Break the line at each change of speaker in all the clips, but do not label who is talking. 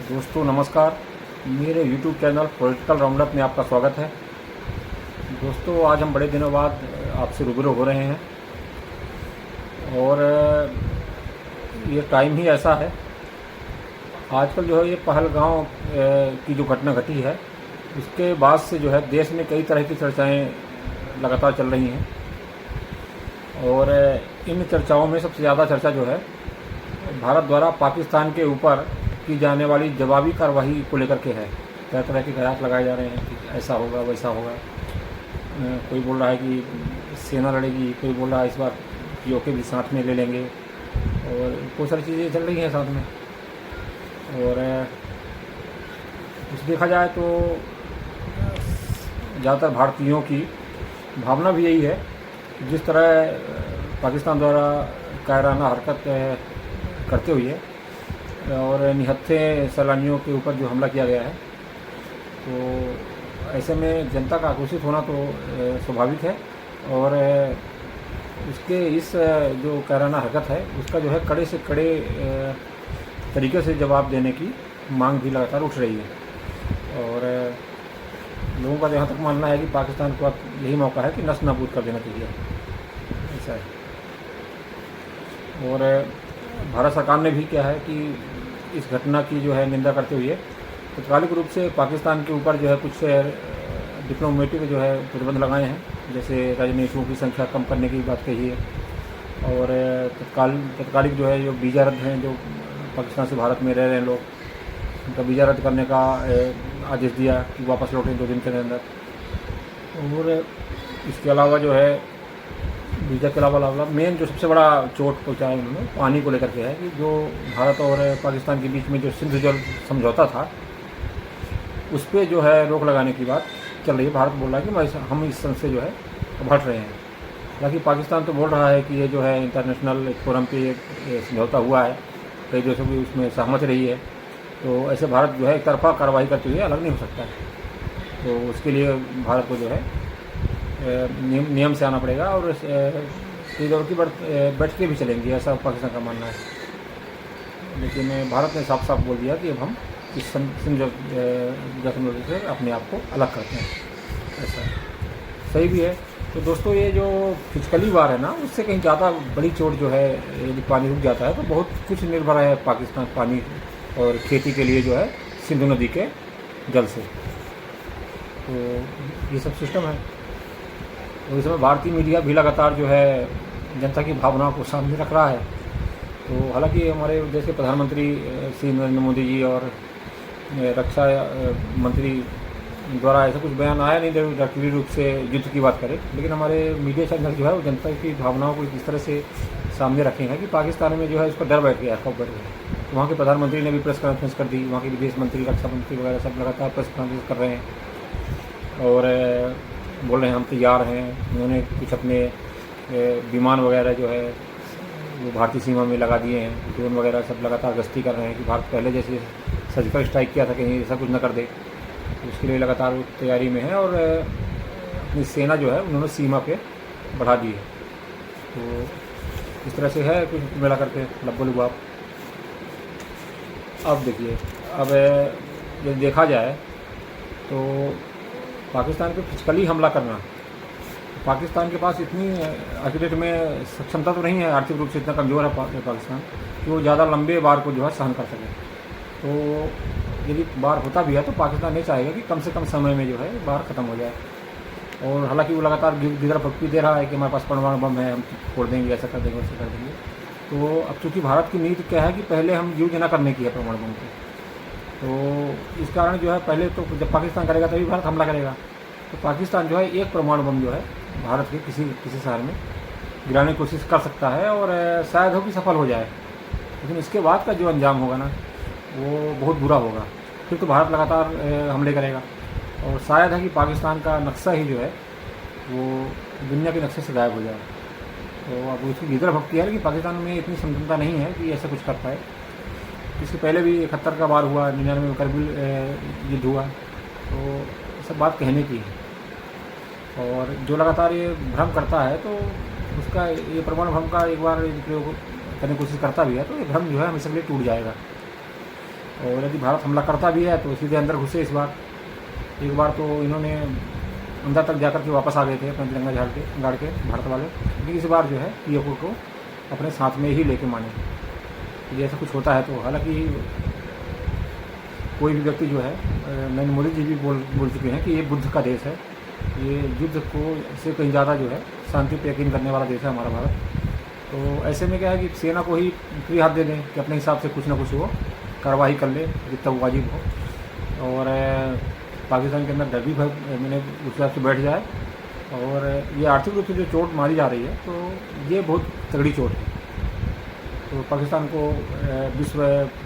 दोस्तों नमस्कार। मेरे YouTube चैनल पॉलिटिकल राउंडअप में आपका स्वागत है। दोस्तों आज हम बड़े दिनों बाद आपसे रूबरू हो रहे हैं और ये टाइम ही ऐसा है। आजकल जो है ये पहलगांव की जो घटना घटी है उसके बाद से जो है देश में कई तरह की चर्चाएं लगातार चल रही हैं और इन चर्चाओं में सबसे ज़्यादा चर्चा जो है भारत द्वारा पाकिस्तान के ऊपर की जाने वाली जवाबी कार्रवाई को लेकर के है। तरह तरह के कयास लगाए जा रहे हैं कि ऐसा होगा वैसा होगा। कोई बोल रहा है कि सेना लड़ेगी, कोई बोल रहा है इस बार पीओके भी साथ में ले लेंगे और बहुत सारी चीज़ें चल रही हैं साथ में। और कुछ देखा जाए तो ज़्यादातर भारतीयों की भावना भी यही है। जिस तरह पाकिस्तान द्वारा कायराना हरकत करते हुए और निहत्थे सैलानियों के ऊपर जो हमला किया गया है, तो ऐसे में जनता का आक्रोशित होना तो स्वाभाविक है और उसके इस जो कायराना हरकत है उसका जो है कड़े से कड़े तरीके से जवाब देने की मांग भी लगातार उठ रही है। और लोगों का जहाँ तक मानना है कि पाकिस्तान को अब यही मौका है कि नस्ल नाबूद कर देना चाहिए, ऐसा है। और भारत सरकार ने भी क्या है कि इस घटना की जो है निंदा करते हुए तत्कालिक रूप से पाकिस्तान के ऊपर जो है कुछ डिप्लोमेटिक जो है प्रतिबंध लगाए हैं, जैसे राजनयिकों की संख्या कम करने की बात कही है और तत्कालिक जो है जो वीज़ा रद्द हैं, जो पाकिस्तान से भारत में रह रहे हैं लोग, उनका वीज़ा रद्द करने का आदेश दिया कि वापस लौटें 2 दिन के अंदर। और इसके अलावा जो है वीज़ा के अलावा मेन जो सबसे बड़ा चोट पहुँचाया उन्होंने पानी को लेकर के है कि जो भारत और पाकिस्तान के बीच में जो सिंधु जल समझौता था उस पर जो है रोक लगाने की बात चल रही है। भारत बोल रहा है कि हम इस संघ से जो है हट रहे हैं, हालांकि पाकिस्तान तो बोल रहा है कि ये जो है इंटरनेशनल फोरम पे ये समझौता हुआ है, कई देशों की उसमें सहमति रही है, तो ऐसे भारत जो है एक तरफा कार्रवाई करते हुए अलग नहीं हो सकता है। तो उसके लिए भारत को जो है नियम से आना पड़ेगा और कई दौर की बैठ के भी चलेंगी, ऐसा पाकिस्तान का मानना है। लेकिन भारत ने साफ साफ बोल दिया कि अब हम इस समझौते से अपने आप को अलग करते हैं, ऐसा सही भी है। तो दोस्तों ये जो फिजिकली वार है ना, उससे कहीं ज़्यादा बड़ी चोट जो है यदि पानी रुक जाता है तो बहुत कुछ निर्भर है पाकिस्तान पानी और खेती के लिए जो है सिंधु नदी के जल से। तो ये सब सिस्टम है। और इस समय भारतीय मीडिया भी लगातार जो है जनता की भावनाओं को सामने रख रहा है। तो हालांकि हमारे देश के प्रधानमंत्री श्री नरेंद्र मोदी जी और रक्षा मंत्री द्वारा ऐसा कुछ बयान आया नहीं डायरेक्टली रूप से युद्ध की बात करें, लेकिन हमारे मीडिया चैनल जो है वो जनता की भावनाओं को इस तरह से सामने रखे हैं कि पाकिस्तान में जो है उसका डर बैठ गया, खौफ बैठ गया। तो वहाँ के प्रधानमंत्री ने भी प्रेस कॉन्फ्रेंस कर दी, वहाँ के विदेश मंत्री, रक्षा मंत्री वगैरह सब लगातार प्रेस कॉन्फ्रेंस कर रहे हैं और बोल रहे हैं हम तैयार हैं। उन्होंने कुछ अपने विमान वगैरह जो है वो भारतीय सीमा में लगा दिए हैं, ड्रोन वगैरह सब लगातार गश्ती कर रहे हैं कि भारत पहले जैसे सर्जिकल स्ट्राइक किया था कहीं ऐसा कुछ न कर दे। तो उसके लिए लगातार तैयारी में है और अपनी सेना जो है उन्होंने सीमा पे बढ़ा दी है। तो इस तरह से है कुछ मिला करके लब्बो आप। अब देखिए, अब जब देखा जाए तो पाकिस्तान पे फिजिकली हमला करना, पाकिस्तान के पास इतनी आर्टिलरी में सक्षमता तो नहीं है, आर्थिक रूप से इतना कमज़ोर है पाकिस्तान कि वो ज़्यादा लंबे वार को जो है सहन कर सके। तो यदि वार होता भी है तो पाकिस्तान नहीं चाहेगा कि कम से कम समय में जो है वार ख़त्म हो जाए। और हालांकि वो लगातार गिरा पक्की दे रहा है कि हमारे पास परमाणु बम है, हम फोड़ देंगे, ऐसा कर देंगे, वैसा कर देंगे। तो अब चूँकि भारत की नीति क्या है कि पहले हम यूज न करने की है परमाणु बम को, तो इस कारण जो है पहले तो जब पाकिस्तान करेगा तभी भारत हमला करेगा। तो पाकिस्तान जो है एक परमाणु बम जो है भारत के किसी शहर में गिराने की कोशिश कर सकता है और शायद हो कि सफल हो जाए, लेकिन इसके बाद का जो अंजाम होगा ना वो बहुत बुरा होगा। फिर तो भारत लगातार हमले करेगा और शायद है कि पाकिस्तान का नक्शा ही जो है वो दुनिया के नक्शे से गायब हो जाए। तो अब उसकी गिदर भक्ति है कि पाकिस्तान में इतनी क्षमता नहीं है कि ऐसा कुछ कर पाए। इसके पहले भी 71 का वार हुआ, 99 में करगिल युद्ध हुआ, तो सब बात कहने की है। और जो लगातार ये भ्रम करता है तो उसका ये परमाणु भ्रम का एक बार प्रयोग करने की कोशिश करता भी है तो ये भ्रम जो है हमेशा के लिए टूट जाएगा। और यदि भारत हमला करता भी है तो सीधे अंदर घुसे इस बार। एक बार तो इन्होंने अंदर तक जाकर के वापस आ गए थे अपना तिरंगा गाड़ के भारत वाले, लेकिन इस बार जो है पीओके को अपने साथ में ही लेके माने। ये ऐसा कुछ होता है तो हालांकि कोई भी व्यक्ति जो है, नरेंद्र मोदी जी भी बोल चुके हैं कि ये बुद्ध का देश है, ये युद्ध को से कहीं ज़्यादा जो है शांति पे यकीन करने वाला देश है हमारा भारत। तो ऐसे में क्या है कि सेना को ही फ्री हाथ दे दें कि अपने हिसाब से कुछ ना कुछ वो कार्रवाई कर ले जितना वो वाजिब हो, और पाकिस्तान के अंदर डर भी मैंने उस हिसाब से बैठ जाए। और ये आर्थिक रूप से जो चोट मारी जा रही है तो ये बहुत तगड़ी चोट है। तो पाकिस्तान को विश्व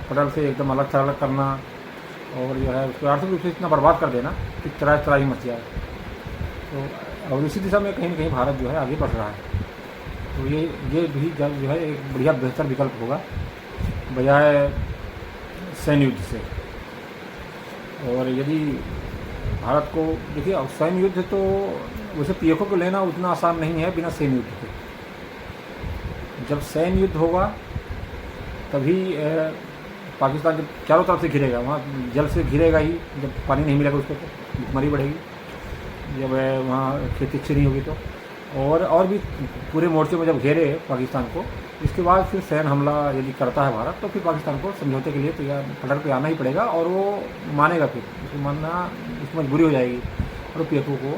पटल से एकदम अलग थलग करना और जो है उसको आर्थिक रूप से इतना बर्बाद कर देना कि तराही मच जाए। तो और इसी दिशा में कहीं ना कहीं भारत जो है आगे बढ़ रहा है। तो ये भी जो है एक बढ़िया बेहतर विकल्प होगा बजाय सैन्य युद्ध से। और यदि भारत को देखिए, सैन्य युद्ध तो वैसे पीओके को लेना उतना आसान नहीं है बिना सैन्य युद्ध के। जब सैन्य युद्ध होगा तभी पाकिस्तान के चारों तरफ से घिरेगा, वहाँ जल से घिरेगा ही, जब पानी नहीं मिलेगा उसको तो भुखमरी बढ़ेगी, जब वहाँ खेती अच्छी नहीं होगी तो, और भी पूरे मोर्चे में जब घेरे पाकिस्तान को, इसके बाद फिर सैन्य हमला यदि करता है भारत तो फिर पाकिस्तान को समझौते के लिए तैयार पटल पे आना ही पड़ेगा और वो मानेगा, फिर उसको मानना उसकी मजबूरी हो जाएगी और वो पीओके को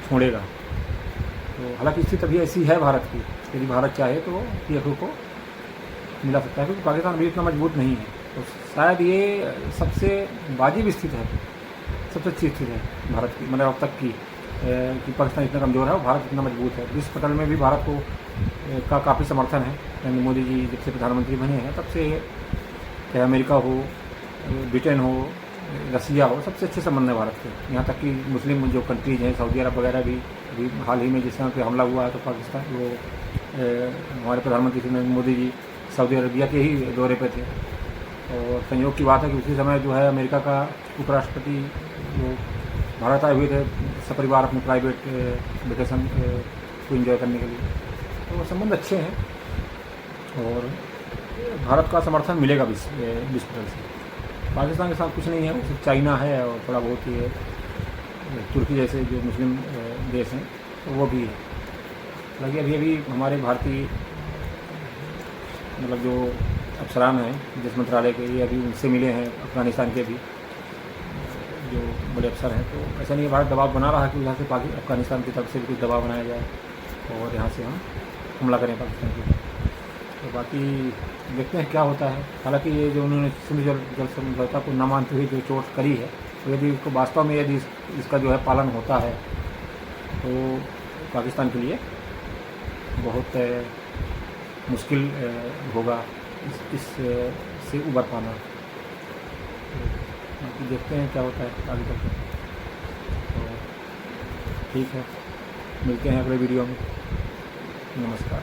छोड़ेगा। तो हालांकि स्थिति अभी ऐसी है भारत की, यदि भारत चाहे तो पीओके को मिला सकता है, क्योंकि पाकिस्तान अभी इतना मजबूत नहीं है। तो शायद ये सबसे वाजिब स्थिति है, सबसे अच्छी स्थिति है भारत की, मतलब अब तक की, कि पाकिस्तान इतना कमज़ोर है और भारत इतना मजबूत है। विश्व पटल में भी भारत को का काफ़ी समर्थन है। नरेंद्र मोदी जी जब से प्रधानमंत्री बने हैं तब से, चाहे अमेरिका हो, ब्रिटेन हो, रसिया हो, सबसे अच्छे संबंध है भारत के। यहाँ तक कि मुस्लिम जो कंट्रीज हैं, सऊदी अरब वगैरह भी अभी हाल ही में जिस तरह पे हमला हुआ है तो पाकिस्तान वो हमारे प्रधानमंत्री श्री नरेंद्र मोदी जी सऊदी अरबिया के ही दौरे पे थे। और संयोग की बात है कि उसी समय जो है अमेरिका का उपराष्ट्रपति वो भारत आए हुए थे सपरिवार अपने प्राइवेट वेकेशन को एंजॉय करने के लिए। तो संबंध अच्छे हैं और भारत का समर्थन मिलेगा विश्व पटल से। पाकिस्तान के साथ कुछ नहीं है, वो सिर्फ चाइना है और थोड़ा बहुत ही तुर्की जैसे जो मुस्लिम देश हैं तो वो भी है। हालांकि अभी हमारे भारतीय मतलब जो अफसरान हैं विदेश मंत्रालय के, ये अभी उनसे मिले हैं, अफगानिस्तान के भी जो बड़े अफसर हैं। तो ऐसा नहीं है, भारत दबाव बना रहा है कि यहाँ से अफगानिस्तान की तरफ से भी कुछ दबाव बनाया जाए और यहाँ से हम हमला करें पाकिस्तान के ऊपर। तो बाकी देखते हैं क्या होता है। हालांकि ये जो उन्होंने सिंधु जल समझौता को न मानते हुए जो चोट करी है, तो यदि इसको वास्तव में यदि इसका जो है पालन होता है तो पाकिस्तान के लिए बहुत मुश्किल होगा इस से उबर पाना। बाकी देखते हैं क्या होता है आगे तक। तो ठीक है, मिलते हैं अगले वीडियो में। नमस्कार।